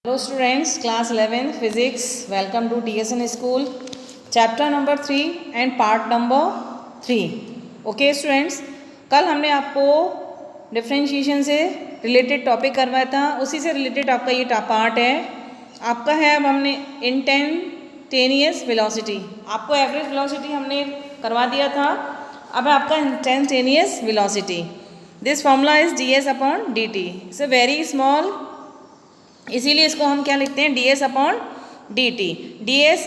Hello students, class 11 physics, welcome to TSN school, chapter number 3 and part number 3. Okay students, कल हमने आपको differentiation से related topic करवाया था, उसी से रिलेटेड आपका ये पार्ट है आपका है। अब हमने इंस्टेंटेनियस वेलोसिटी, आपको एवरेज वेलोसिटी हमने करवा दिया था, अब आपका instantaneous velocity. This formula is ds upon dt, it's a very small, इसीलिए इसको हम क्या लिखते हैं ds upon D T. D S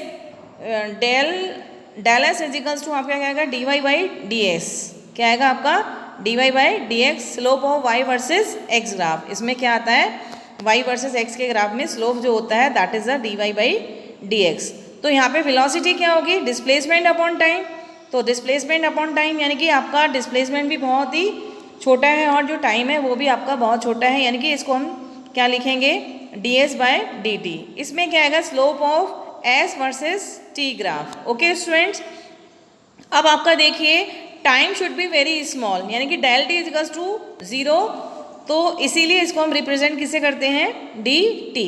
del S equals to आपका क्या आएगा dy बाई डी एस, क्या आएगा आपका dy by D x, slope of y versus x graph. इसमें क्या आता है y वर्सेस x के ग्राफ में स्लोप जो होता है that is the dy by D x. तो यहाँ पे वेलोसिटी क्या होगी डिस्प्लेसमेंट अपॉन टाइम। तो डिस्प्लेसमेंट अपॉन टाइम यानी कि आपका डिस्प्लेसमेंट भी बहुत ही छोटा है और जो टाइम है वो भी आपका बहुत छोटा है, यानी कि इसको हम क्या लिखेंगे ds बाय डी टी। इसमें क्या आएगा slope of s versus t graph. Okay students, अब आपका देखिए time should be very small, यानी कि डेल टी इजिकल्स टू 0, तो इसीलिए इसको हम रिप्रेजेंट किससे करते हैं dt,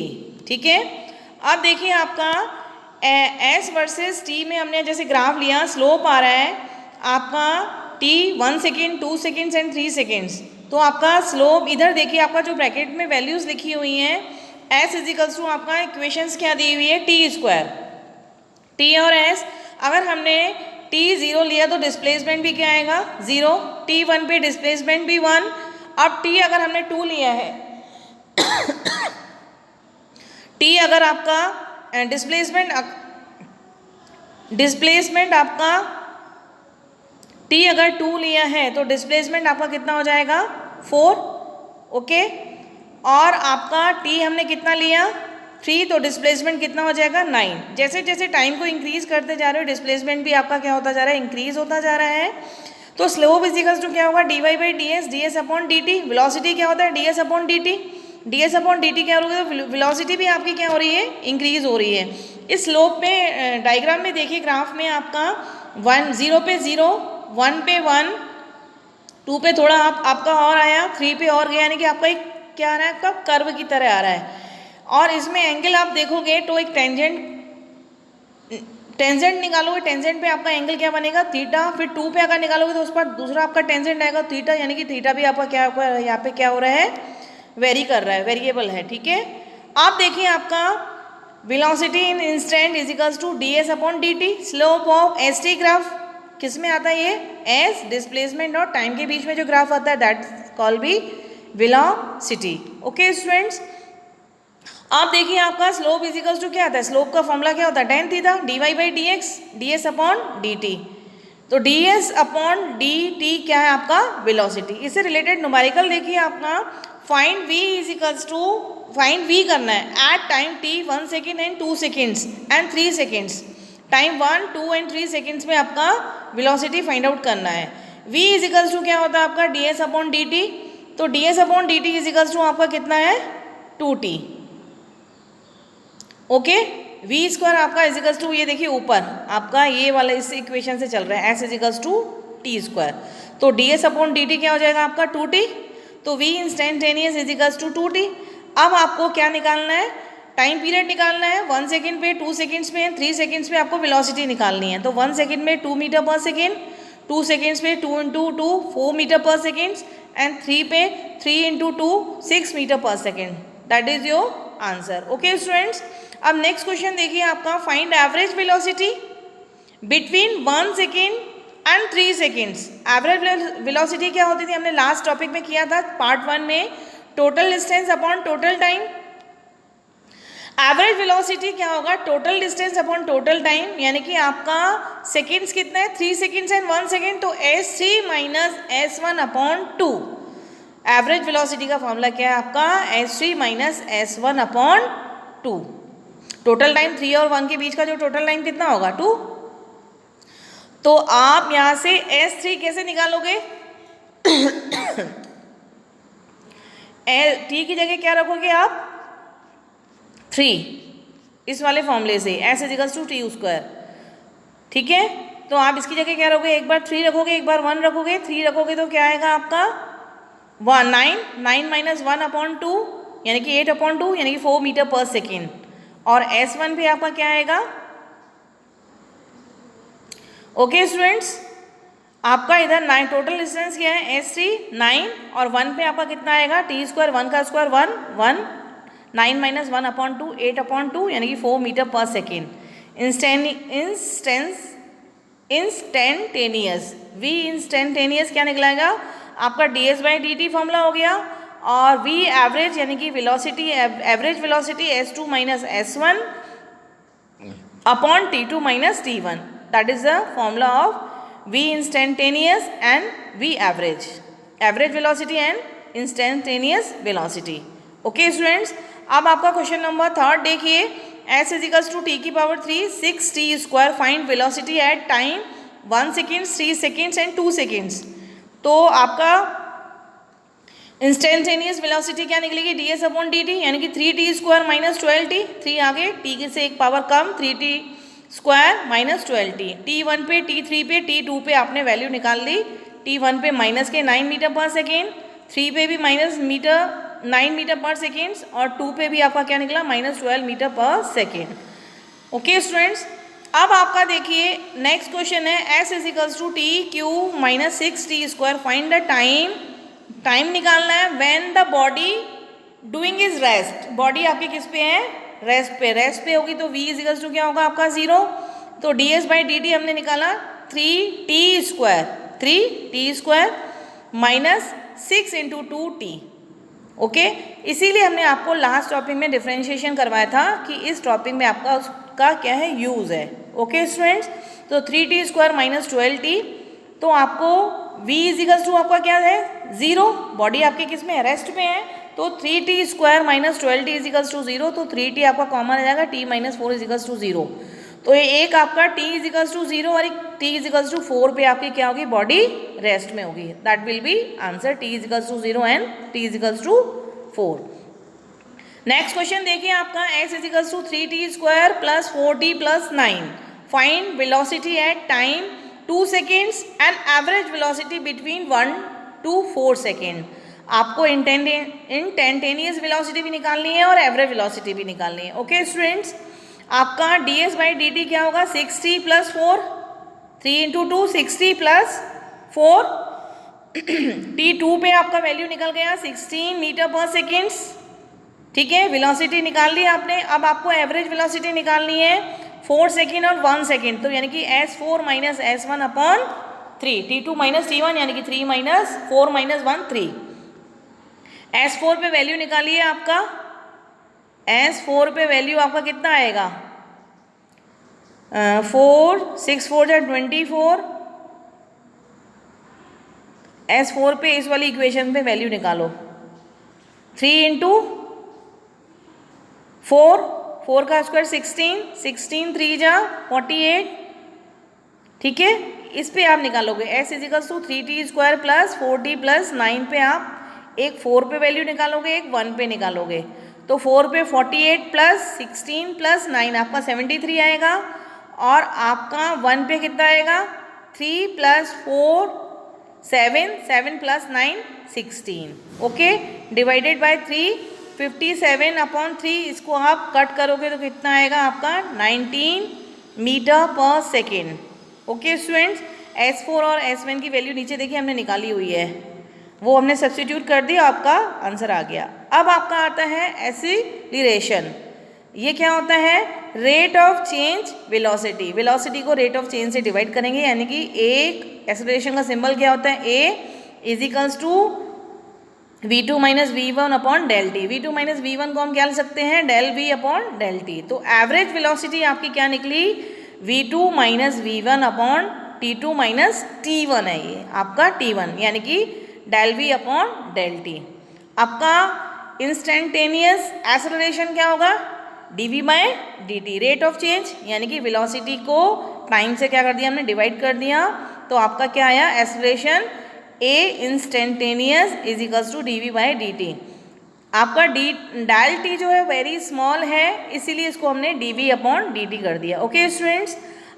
ठीक है। अब देखिए आपका s वर्सेस t में हमने जैसे ग्राफ लिया, स्लोप आ रहा है आपका t 1 second 2 seconds and 3 seconds, तो आपका स्लोप इधर देखिए आपका जो ब्रैकेट में वैल्यूज लिखी हुई हैं s इजिकल्स टू आपका इक्वेशंस क्या दी हुई है टी स्क्वायर, t और s। अगर हमने t 0 लिया तो डिस्प्लेसमेंट भी क्या आएगा 0, t 1 पे डिस्प्लेसमेंट भी 1। अब t अगर हमने 2 लिया है t अगर आपका डिस्प्लेसमेंट आपका t अगर 2 लिया है तो डिस्प्लेसमेंट आपका कितना हो जाएगा 4, ओके। और आपका t हमने कितना लिया 3, तो डिस्प्लेसमेंट कितना हो जाएगा 9। जैसे जैसे टाइम को इंक्रीज करते जा रहे हो डिस्प्लेसमेंट भी आपका क्या होता जा रहा है इंक्रीज होता जा रहा है। तो स्लोप इजिकल्स टू क्या होगा dy by D S, ds upon D T. Velocity क्या होता है ds upon D T, ds upon D T क्या हो रही है वेलोसिटी भी आपकी क्या हो रही है इंक्रीज हो रही है। इस स्लोप में डायग्राम में देखिए ग्राफ में आपका 1 0 पे 0, 1 पे 1, 2 पे थोड़ा आपका और आया, 3 पे और गया, यानी कि आपका एक क्या आ रहा है आपका कर्व की तरह आ रहा है। और इसमें एंगल आप देखोगे तो एक टेंजेंट निकालोगे, टेंजेंट पे आपका एंगल क्या बनेगा थीटा, फिर 2 पे अगर निकालोगे तो उस पर दूसरा आपका टेंजेंट आएगा थीटा, यानी कि थीटा भी आपका क्या यहाँ पे क्या हो रहा है वेरी कर रहा है, वेरिएबल है, ठीक है। आप देखिए आपका velocity in instant equals to ds upon D T, slope of S T graph किस में आता है ये s डिस्प्लेसमेंट और टाइम के बीच में जो ग्राफ आता है that call be velocity. Okay students, आप देखिए आपका स्लोप इजिकल्स टू क्या आता है, स्लोप का फॉर्मूला क्या होता है tan theta dy by D X, ds upon D T. तो ds अपॉन डी टी क्या है आपका वेलोसिटी। इससे रिलेटेड न्यूमेरिकल देखिए आपका find v इजिकल्स to, find v करना है at time t 1 second and 2 seconds and 3 seconds, time 1 2 and 3 seconds में आपका वेलोसिटी फाइंड आउट करना है। v इजिकल्स टू क्या होता है आपका ds अपॉन डी टी, तो ds upon D t equals to आपका कितना है 2t, ओके। v स्क्वायर आपका इजिकल्स टू ये देखिए ऊपर आपका ये वाला इस इक्वेशन से चल रहा है s equals to t square, तो ds अपॉन डी टी क्या हो जाएगा आपका 2t, तो v इंस्टेंटेनियस इजिकल्स टू 2t। अब आपको क्या निकालना है टाइम पीरियड निकालना है, 1 सेकेंड पे 2 सेकेंड्स पे 3 सेकेंड्स पे आपको वेलोसिटी निकालनी है। तो 1 सेकेंड में 2 मीटर पर सेकेंड, 2 सेकेंड्स पे 2 into 2 4 metre per second and 3 पे 3 into 2 6 metre per second, that is your answer. Okay students, अब नेक्स्ट क्वेश्चन देखिए आपका find average velocity between 1 second and 3 seconds. Average velocity क्या होती थी हमने लास्ट टॉपिक में किया था पार्ट 1 में, total distance upon total time. Average velocity क्या होगा total distance upon total time, यानी कि आपका सेकेंड्स कितना है 3 सेकेंड्स एंड 1 सेकेंड, तो s3 minus s1 upon 2। Average velocity का फॉर्मूला क्या है आपका s3 minus s1 upon 2। Total time 3 और 1 के बीच का जो टोटल टाइम कितना होगा 2, तो आप यहां से s3 कैसे निकालोगे t की जगह क्या रखोगे आप 3, इस वाले फॉर्मूले से s equals to t square, ठीक है। तो आप इसकी जगह क्या रखोगे, एक बार 3 रखोगे एक बार 1 रखोगे, 3 रखोगे तो क्या आएगा आपका 9 माइनस 1 अपॉन 2, यानी कि 8/2 यानी कि 4 मीटर पर सेकेंड। और S1 पे आपका क्या आएगा? ओके स्टूडेंट्स, आपका इधर 9 टोटल डिस्टेंस क्या है? S3 9 और 1 पे आपका कितना आएगा? t स्क्वायर 1 का स्क्वायर 1 1 9 माइनस 1/2 8/2 यानी कि 4 metre per second. Instantaneous v instantaneous क्या निकलाएगा? आपका ds/dt फॉर्मूला हो गया। और v एवरेज यानी कि velocity, average velocity S2 minus S1 upon T2 minus T1, that is the formula of v instantaneous and v average, average velocity and instantaneous velocity. Okay students, अब आपका question number 3 देखिए। s is equals to t की power 3 6t square, find velocity at time 1 second 3 seconds and 2 seconds. तो आपका instantaneous velocity क्या निकलेगी? ds/dt यानी कि 3t स्क्वायर माइनस 12t, 3 आगे t से एक पावर कम 3t square minus 12t। t1 पे, t3 पे, t2 पे आपने वैल्यू निकाल ली। t1 पे माइनस के 9 मीटर पर सेकेंड, 3 पे भी माइनस 9 मीटर पर सेकेंड और 2 पे भी आपका क्या निकला? Minus 12 metre per second. Okay students, अब आपका देखिए नेक्स्ट क्वेश्चन है s is equals to t cube minus 6t square, find the time, time निकालना है when the body doing is rest. Body आपकी किस पे है? रेस्ट पे। रेस्ट पे होगी तो v इज इक्वल्स टू क्या होगा आपका? 0। तो ds/dt हमने निकाला 3t square, 3t square minus 6 into 2t। Okay, इसीलिए हमने आपको लास्ट टॉपिक में डिफरेंशिएशन करवाया था कि इस टॉपिक में आपका उसका क्या है? यूज़ है। ओके स्टूडेंट्स, तो 3t स्क्वायर माइनस 12t, तो आपको v इज इक्वल्स टू आपका क्या है? 0। बॉडी आपके किस में है? रेस्ट में है। तो 3t square minus 12t is equals to 0, तो 3t आपका कॉमन आ जाएगा, t minus 4 is equals to 0। तो ये एक आपका t इज इक्वल्स टू 0 और एक t इज इक्वल्स टू 4 पे आपकी क्या होगी? बॉडी रेस्ट में होगी। That will be answer, t is equals to 0 and t is equals to 4। Next question देखिए आपका, s is equals to 3t square plus 4t plus 9, find velocity at time 2 seconds and average velocity between 1 to 4 second. आपको instantaneous velocity भी निकालनी है और average velocity भी निकालनी है। ओके स्टूडेंट्स, आपका ds/dt क्या होगा? 6t plus 4, 3 into 2 6t plus 4, t2 पे आपका वैल्यू निकल गया 16 मीटर पर सेकेंड्स। ठीक है, वेलोसिटी निकाल ली आपने। अब आपको एवरेज वेलोसिटी निकालनी है 4 सेकेंड और 1 सेकेंड, तो यानी कि s4 minus s1 upon 3, t2 minus t1 यानी कि 3 माइनस 4 माइनस 1 3। s4 पे वैल्यू निकालिए आपका, s4 पे वैल्यू आपका कितना आएगा? 4 6 4 जा 24। s4 पे इस वाली इक्वेशन पे वैल्यू निकालो, 3 इंटू 4, 4 का स्क्वायर 16, 16 3 जा 48। ठीक है, इस पे आप निकालोगे s is equals to 3t square plus 4t plus 9 पे आप एक 4 पे वैल्यू निकालोगे, एक 1 पे निकालोगे। तो 4 पे 48 प्लस 16 प्लस 9 आपका 73 आएगा और आपका 1 पे कितना आएगा? 3 plus 4 7, 7 plus 9 16। Okay, divided by 3, 57 upon 3, इसको आप कट करोगे तो कितना आएगा आपका? 19 metre per second. Okay students, s4 और s1 की वैल्यू नीचे देखिए हमने निकाली हुई है, वो हमने सब्स्टिट्यूट कर दिया, आपका आंसर आ गया। अब आपका आता है एक्सीलरेशन। ये क्या होता है? Rate of change velocity. Velocity को रेट ऑफ चेंज से डिवाइड करेंगे, यानी कि एक एक्सीलरेशन का सिंबल क्या होता है? a is equals to v2 minus v1 upon del t. v2 minus v1 को हम क्या लिख सकते हैं? Del v upon del t. तो एवरेज वेलोसिटी आपकी क्या निकली? v2 minus v1 upon t2 minus t1 है, ये आपका t1 यानी कि del v upon del t. आपका इंस्टेंटेनियस एक्सेलरेशन क्या होगा? dv by dt, rate of change, यानी कि वेलोसिटी को टाइम से क्या कर दिया हमने? डिवाइड कर दिया। तो आपका क्या आया? Acceleration a instantaneous is equals to dv by dt। आपका डेल टी जो है वेरी स्मॉल है, इसीलिए इसको हमने dv अपॉन dt कर दिया। ओके स्टूडेंट्स,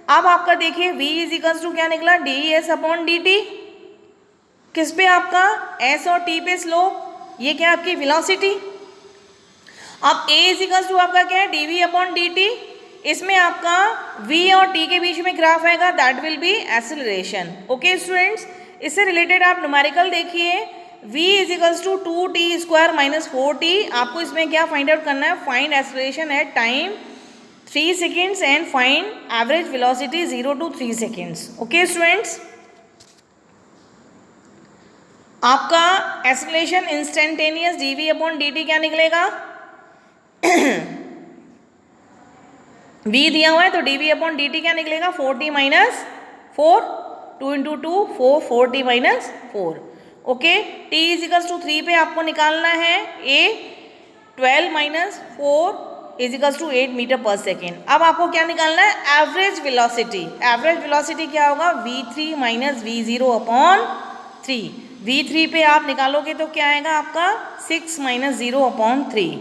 अब आपका देखिए v इज इक्वल्स टू क्या निकला? ds upon dt। किस पे? आपका s और t पे स्लोप। ये क्या आपकी वेलोसिटी, अब a इजिकल्स टू आपका क्या है, dv अपॉन dt। इसमें आपका v और t के बीच में ग्राफ आएगा, that will be acceleration. Okay students, इससे रिलेटेड आप न्यूमेरिकल देखिए, v इजिकल्स to 2t square minus 4t। आपको इसमें क्या फाइंड आउट करना है, find acceleration at time 3 seconds and find average velocity 0 to 3 seconds. Okay students, आपका acceleration instantaneous dv upon dt क्या निकलेगा, v दिया हुआ है तो dv अपॉन dt क्या निकलेगा, 4t minus 4, 2 into 2 4, 4t minus 4। Okay, t equals to 3 पे आपको निकालना है a, 12 minus 4 equals to 8 metre per second. अब आपको क्या निकालना है, एवरेज वेलोसिटी। एवरेज वेलोसिटी क्या होगा, v3 minus v0 upon 3। v3 पे आप निकालोगे तो क्या आएगा आपका 6 माइनस 0 अपॉन 3।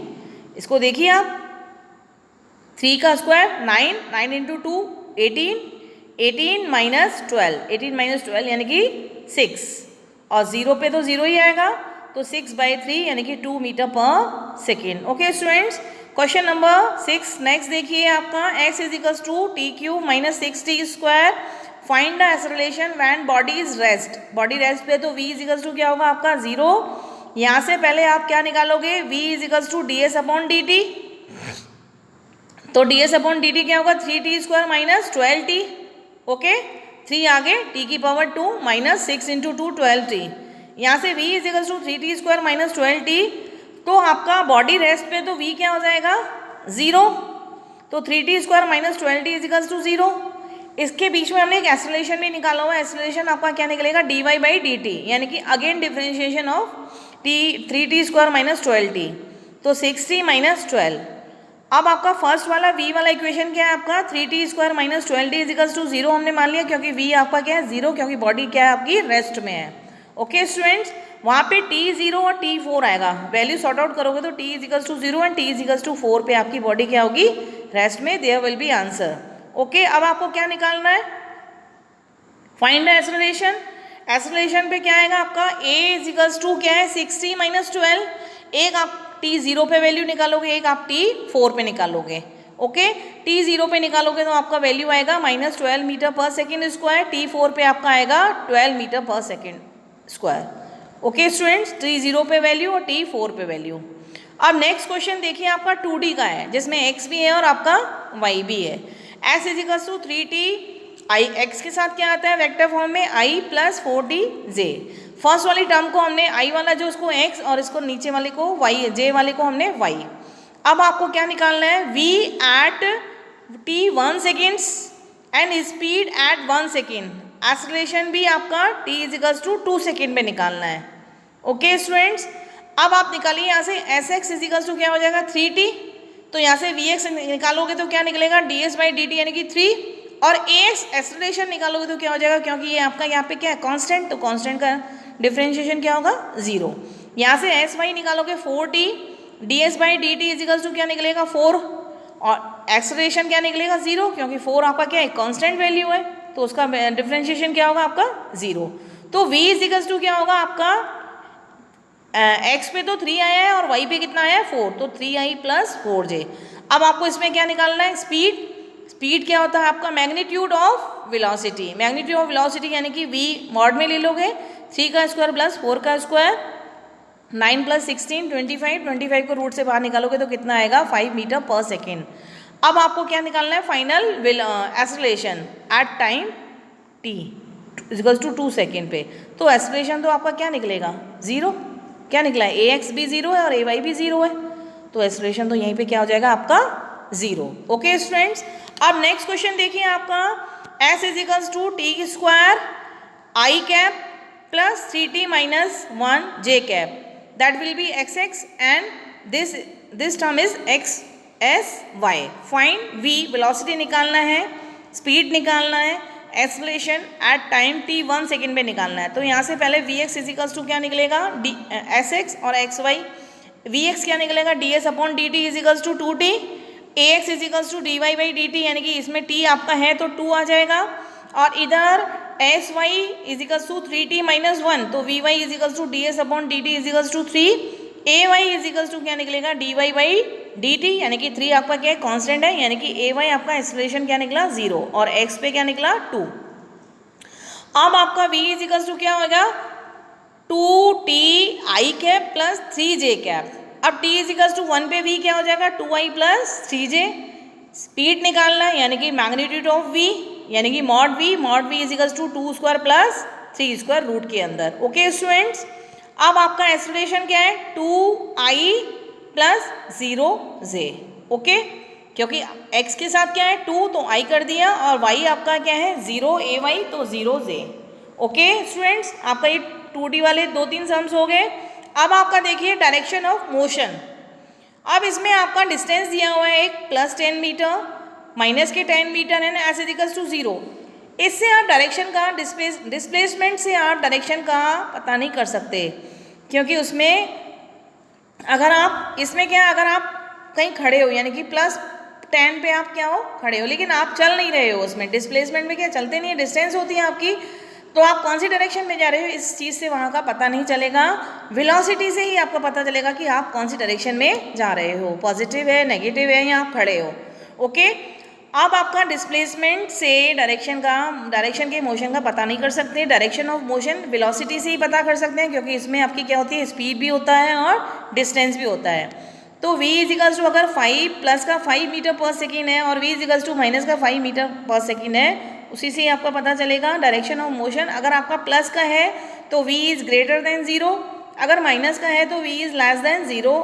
इसको देखिए आप, 3 का स्क्वायर 9, 9 इंटू 2 18, 18 माइनस 12, 18 माइनस 12 यानी कि 6, और 0 पे तो 0 ही आएगा, तो 6/3 यानी कि 2 metre per second. Okay students, question number 6 next देखिए आपका, x equals to t cube minus 6t square, find the acceleration when body is rest. Body rest पे तो v इजिकल्स टू क्या होगा आपका 0। यहाँ से पहले आप क्या निकालोगे, v इजिकल्स to ds upon dt। तो ds अपॉन dt क्या होगा, 3t square minus 12t। Okay, 3 आगे t की पावर 2 माइनस 6 इंटू 2 12t। यहाँ से v इजिकल्स to 3t square minus 12t, तो आपका बॉडी रेस्ट पे तो v क्या हो जाएगा 0, तो 3t square minus 12t इजिकल्स to 0। इसके बीच में हमने एक एक्सेलरेशन भी निकाला हुआ है, एक्सेलरेशन आपका क्या निकलेगा, dy/dt, यानी कि again differentiation of 3t square minus 12t, तो 6t माइनस 12। अब आपका फर्स्ट वाला v वाला इक्वेशन क्या है आपका, 3t square minus 12t इजिकल्स to 0 हमने मान लिया, क्योंकि v आपका क्या है 0, क्योंकि बॉडी क्या है आपकी रेस्ट में है। ओके स्टूडेंट्स, वहाँ पे t 0 और t 4 आएगा, वैल्यू सॉर्ट आउट करोगे तो t equals to 0 and t equals to 4 पे आपकी बॉडी क्या होगी, रेस्ट में, there will be answer. Okay, अब आपको क्या निकालना है, फाइंड द एक्सेलरेशन। एक्सेलरेशन पे क्या आएगा आपका, a इजिकल्स टू क्या है 6t माइनस 12, एक आप t 0 पे वैल्यू निकालोगे, एक आप t 4 पे निकालोगे। ओके, t 0 पे निकालोगे तो आपका वैल्यू आएगा minus 12 metre per second square, t 4 पे आपका आएगा 12 metre per second square. Okay students, t 0 पे वैल्यू और t 4 पे वैल्यू। अब नेक्स्ट क्वेश्चन देखिए आपका 2D का है, जिसमें x भी है और आपका y भी है। s equals to 3t, i x के साथ क्या आता है वेक्टर फॉर्म में, i प्लस 4tj। फर्स्ट वाली टर्म को हमने i वाला जो उसको x और इसको नीचे वाले को y, j वाले को हमने y। अब आपको क्या निकालना है, v at t 1 seconds and speed at 1 second. Acceleration भी आपका t इजिकल्स टू 2 सेकेंड में निकालना है। ओके स्टूडेंट्स, अब आप निकालिए यहाँ से sx इजिकल्स टू क्या हो जाएगा 3t, तो यहाँ से vx निकालोगे तो क्या निकलेगा ds/dt यानी कि 3, और ax एक्सेलरेशन निकालोगे तो क्या हो जाएगा, क्योंकि ये आपका यहाँ पे क्या है कांस्टेंट, तो कांस्टेंट का डिफरेंशिएशन क्या होगा 0। यहाँ से sy निकालोगे 4t, ds/dt इजिकल्स टू क्या निकलेगा 4, और एक्सेलरेशन क्या निकलेगा 0, क्योंकि 4 आपका क्या है कांस्टेंट वैल्यू है, तो उसका डिफरेंशिएशन क्या होगा आपका 0। तो v इजिकल्स टू क्या होगा आपका, x पे तो 3 आया है और y पे कितना आया है 4, तो 3i प्लस 4j। अब आपको इसमें क्या निकालना है, स्पीड। स्पीड क्या होता है आपका, magnitude of velocity. Magnitude of velocity यानी कि v मॉड में ले लोगे, 3 का स्क्वायर प्लस 4 का स्क्वायर, 9 प्लस 16 25, 25 को रूट से बाहर निकालोगे तो कितना आएगा 5 मीटर पर सेकेंड। अब आपको क्या निकालना है, final acceleration at time t equals to 2 second पे। तो एक्सेलरेशन तो आपका क्या निकलेगा 0, क्या निकला है ax भी 0 है और ay भी 0 है, तो एक्सेलरेशन तो यहीं पे क्या हो जाएगा आपका 0। ओके स्टूडेंट्स, अब नेक्स्ट क्वेश्चन देखिए आपका, s equals to t square i cap plus 3t minus 1 j cap, that will be xx and this term is xsy। Find v velocity निकालना है, स्पीड निकालना है, acceleration at time t 1 second में निकालना है। तो यहाँ से पहले vx इजिकल्स टू क्या निकलेगा sx और xy, vx क्या निकलेगा ds upon dt equals to 2t, ax equals to dy/dt यानी कि इसमें t आपका है तो 2 आ जाएगा, और इधर sy इजिकल्स टू 3t माइनस 1, तो vy equals to ds upon dt equals to 3, ay equals to क्या निकलेगा dy/dt डी टी यानी कि 3 आपका क्या है कांस्टेंट है, यानी कि ए वाई आपका एक्सेलरेशन क्या निकला 0 और एक्स पे क्या निकला 2। अब आपका v इज इक्वल टू क्या होगा 2t i cap plus 3j cap. अब t इज इक्वल टू 1 पे v क्या हो जाएगा 2i प्लस 3j। स्पीड निकालना है यानी कि मैग्नीट्यूड ऑफ v यानी कि mod v is equal to 2 square plus 3 square root के अंदर। ओके स्टूडेंट्स, अब आपका एक्सेलरेशन क्या है 2i प्लस 0j। ओके, क्योंकि x के साथ क्या है 2 तो i कर दिया और y आपका क्या है 0 ay तो 0j। ओके स्टूडेंट्स, आपका ये 2D वाले 2-3 सम्स हो गए। अब आपका देखिए डायरेक्शन ऑफ मोशन। अब इसमें आपका डिस्टेंस दिया हुआ है एक +10 मीटर माइनस के 10 मीटर है एस इक्वल्स टू 0। इससे आप डायरेक्शन का डिस्प्लेसमेंट से आप डायरेक्शन का पता नहीं कर सकते, क्योंकि उसमें अगर आप इसमें क्या अगर आप कहीं खड़े हो यानी कि +10 पे आप क्या हो खड़े हो, लेकिन आप चल नहीं रहे हो, उसमें डिस्प्लेसमेंट में क्या चलते नहीं है, डिस्टेंस होती है आपकी, तो आप कौन सी डायरेक्शन में जा रहे हो इस चीज़ से वहाँ का पता नहीं चलेगा। वेलोसिटी से ही आपको पता चलेगा कि आप कौन सी डायरेक्शन में जा रहे हो, पॉजिटिव है नेगेटिव है या आप खड़े हो। ओके, अब आपका डिस्प्लेसमेंट से डायरेक्शन के मोशन का पता नहीं कर सकते। डायरेक्शन ऑफ मोशन वेलोसिटी से ही पता कर सकते हैं, क्योंकि इसमें आपकी क्या होती है स्पीड भी होता है और डिस्टेंस भी होता है। तो v इज इक्वल्स टू अगर 5 प्लस का 5 मीटर पर सेकेंड है और v is equals to minus का 5 मीटर पर सेकेंड है, उसी से ही आपका पता चलेगा डायरेक्शन ऑफ मोशन। अगर आपका प्लस का है तो v इज ग्रेटर देन 0, अगर माइनस का है तो v इज लेस देन 0।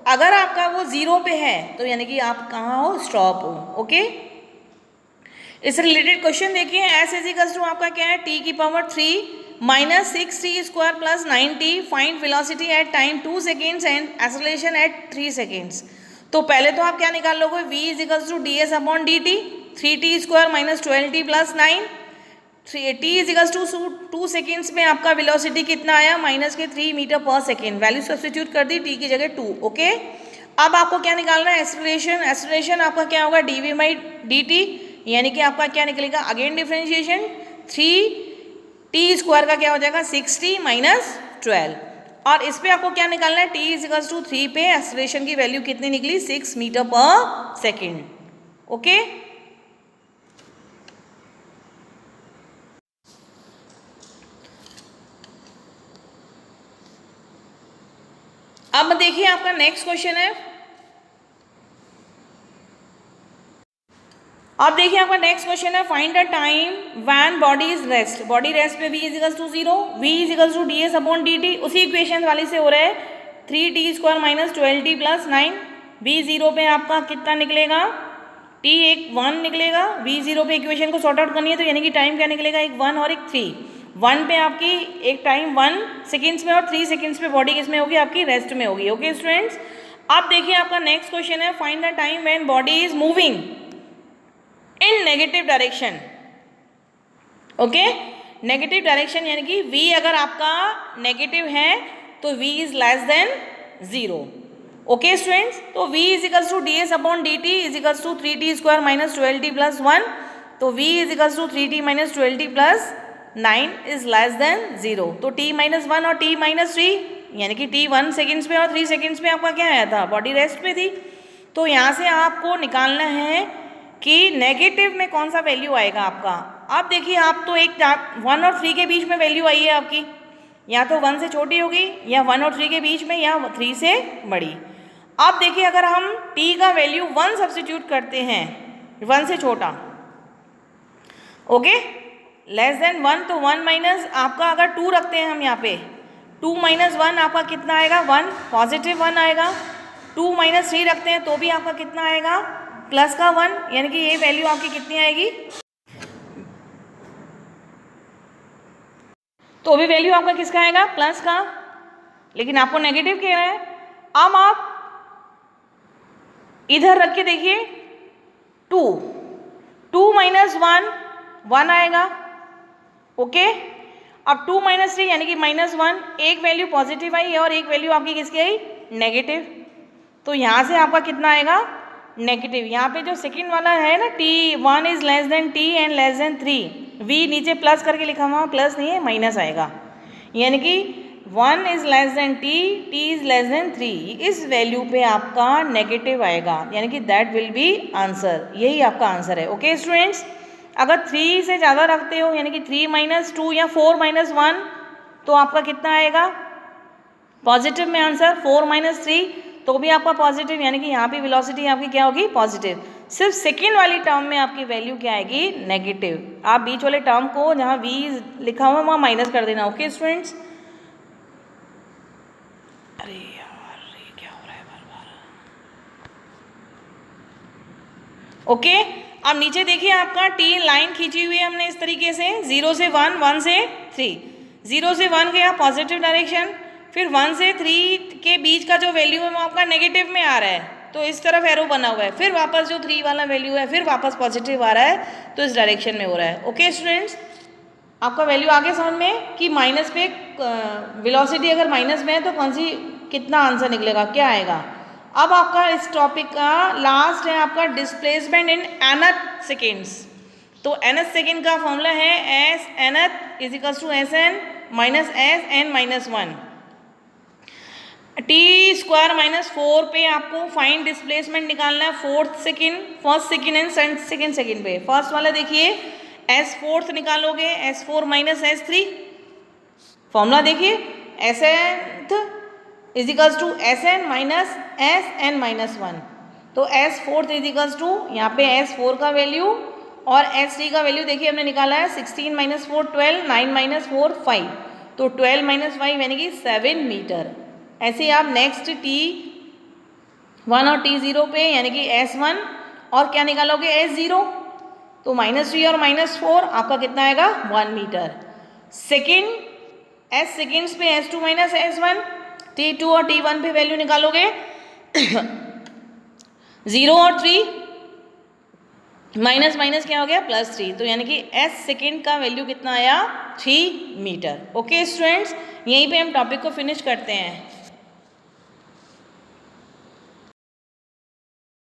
अगर आपका वो 0 पे है तो यानी कि आप कहाँ हो स्टॉप हो। ओके, इस रिलेटेड क्वेश्चन देखिए, एस इज इक्वल्स टू आपका क्या है t की power 3 minus 6t square plus 9t, find velocity at time 2 seconds and acceleration at 3 seconds. तो पहले तो आप क्या निकाल लोगे v is equals to d s upon D t, 3t square minus 12t plus 9, t is equals to 2 seconds में आपका velocity कितना आया माइनस के 3 metre per second, value substitute कर दी t की जगह 2। ओके, अब आपको क्या निकालना है एक्सेलरेशन। एक्सेलरेशन आपका क्या होगा dv बाई dt, यानी कि आपका क्या निकलेगा अगेन डिफरेंशिएशन 3t स्क्वायर का क्या हो जाएगा 6t माइनस 12, और इस पे आपको क्या निकालना है t इज इक्वल्स टू 3 पे एक्सेलरेशन की वैल्यू कितनी निकली 6 मीटर पर सेकेंड। ओके, अब देखिए आपका नेक्स्ट क्वेश्चन है। अब देखिए आपका नेक्स्ट क्वेश्चन है, find the time when body is rest. Body rest पे v is equals to 0, v is equals to d s upon D t, उसी इक्वेशन वाली से हो रहा है 3t square minus 12t plus 9। v 0 पे आपका कितना निकलेगा t एक 1 निकलेगा, v 0 पे इक्वेशन को सॉर्ट आउट करनी है तो यानी कि टाइम क्या निकलेगा एक 1 और एक 3। 1 पे आपकी एक टाइम 1 सेकेंड्स में और 3 सेकेंड्स पे बॉडी किस में होगी आपकी रेस्ट में होगी। ओके स्टूडेंट्स, अब देखिए आपका नेक्स्ट क्वेश्चन है, find the time when body is moving in negative direction. Okay, negative direction यानी कि v अगर आपका नेगेटिव है तो v is less than 0। Okay students, तो v is equals to d s upon D t is equals to 3t square minus 12t plus 1, तो v is equals to 3t minus 12t plus 9 is less than 0। तो t minus 1 और t minus 3 यानी कि t 1 seconds पे और 3 seconds पे आपका क्या आया था बॉडी रेस्ट पे थी। तो यहाँ से आपको निकालना है कि नेगेटिव में कौन सा वैल्यू आएगा आपका। आप देखिए, आप तो एक 1 और 3 के बीच में वैल्यू आई है आपकी, या तो 1 से छोटी होगी या 1 और 3 के बीच में या 3 से बड़ी। आप देखिए अगर हम t का वैल्यू 1 सब्स्टिट्यूट करते हैं 1 से छोटा, ओके लेस देन 1, तो 1 माइनस आपका अगर 2 रखते हैं हम यहाँ पे 2 माइनस 1 आपका कितना आएगा 1 पॉजिटिव 1 आएगा। 2 माइनस 3 रखते हैं तो भी आपका कितना आएगा प्लस का 1, यानी कि ये वैल्यू आपकी कितनी आएगी तो भी वैल्यू आपका किसका आएगा प्लस का, लेकिन आपको नेगेटिव कह रहा है। अब आप इधर रख के देखिए 2 माइनस 1 आएगा। ओके, अब 2 माइनस 3 यानी कि माइनस 1, एक वैल्यू पॉजिटिव आई और एक वैल्यू आपकी किसकी आई नेगेटिव, तो यहाँ से आपका कितना आएगा नेगेटिव। यहाँ पे जो सेकंड वाला है ना t1 is less then t and less than 3, v नीचे प्लस करके लिखा हुआ प्लस नहीं है माइनस आएगा, यानी कि 1 is less than t, t is less than 3, इस वैल्यू पे आपका नेगेटिव आएगा, यानी कि दैट विल बी आंसर, यही आपका आंसर है। ओके स्टूडेंट्स, अगर 3 से ज़्यादा रखते हो यानी कि 3 - 2 या 4 - 1 तो आपका कितना आएगा पॉजिटिव में आंसर, 4 - 3 तो भी आपका पॉजिटिव, यानी कि यहाँ पे वेलोसिटी आपकी क्या होगी पॉजिटिव। सिर्फ सेकेंड वाली टर्म में आपकी वैल्यू क्या आएगी नेगेटिव। आप बीच वाले टर्म को जहाँ v लिखा हुआ है वहाँ माइनस कर देना। ओके स्टूडेंट्स, अरे यार ये क्या हो रहा है बार बार। ओके, अब नीचे देखिए आपका टी लाइन खींची हुई है हमने इस तरीके से, 0 से 1, 1 से 3, 0 से 1 गया पॉजिटिव डायरेक्शन, फिर 1 से 3 के बीच का जो वैल्यू है वो आपका नेगेटिव में आ रहा है, तो इस तरफ एरो बना हुआ है, फिर वापस जो 3 वाला वैल्यू है फिर वापस पॉजिटिव आ रहा है, तो इस डायरेक्शन में हो रहा है। ओके स्टूडेंट्स, आपका वैल्यू आगे समझ में कि माइनस पे वेलोसिटी अगर माइनस में है तो कौन सी कितना आंसर निकलेगा, क्या आएगा। अब आपका इस टॉपिक का लास्ट है आपका डिस्प्लेसमेंट इन nth सेकेंड्स। तो nth सेकेंड का फॉर्मूला है s nth is equals to s n minus s n minus 1, t square minus 4 पे आपको फाइंड डिस्प्लेसमेंट निकालना है fourth second, first second and second second पे। फर्स्ट वाला देखिए एस फोर्थ निकालोगे एस 4 माइनस एस 3, फॉर्मूला देखिए s nth is equals to s n minus s n minus 1, तो S fourth is equals to यहाँ पे एस 4 का वैल्यू और एस 3 का वैल्यू देखिए हमने निकाला है 16 - 4 12, 9 - 4 5, तो 12 - 5 यानी कि 7 मीटर। ऐसे ही आप नेक्स्ट T1 और T0 पे यानी कि S1 और क्या निकालोगे S0, तो -3 और -4 आपका कितना आएगा 1 मीटर। सेकेंड S सेकेंड्स पे S2 माइनस S1, T2 और T1 पे वैल्यू निकालोगे 0 और 3 माइनस माइनस क्या हो गया +3, तो यानी कि S सेकेंड का वैल्यू कितना आया 3 मीटर। ओके स्टूडेंट्स, यहीं पे हम टॉपिक को फिनिश करते हैं।